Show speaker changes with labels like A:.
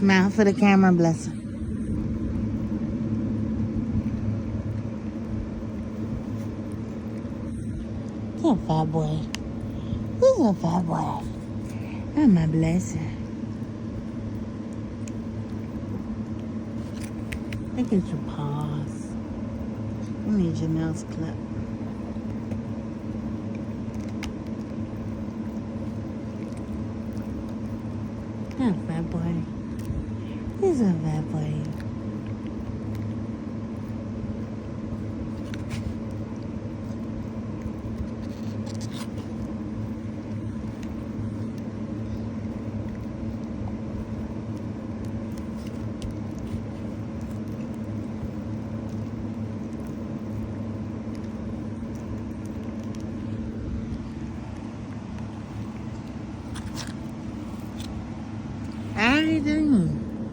A: Smile for the camera, blessing. He's a fat boy. He's a fat boy. Oh, my blessing. Look at your paws. You need your nails clipped. Yeah, fat boy. He's a fat boy.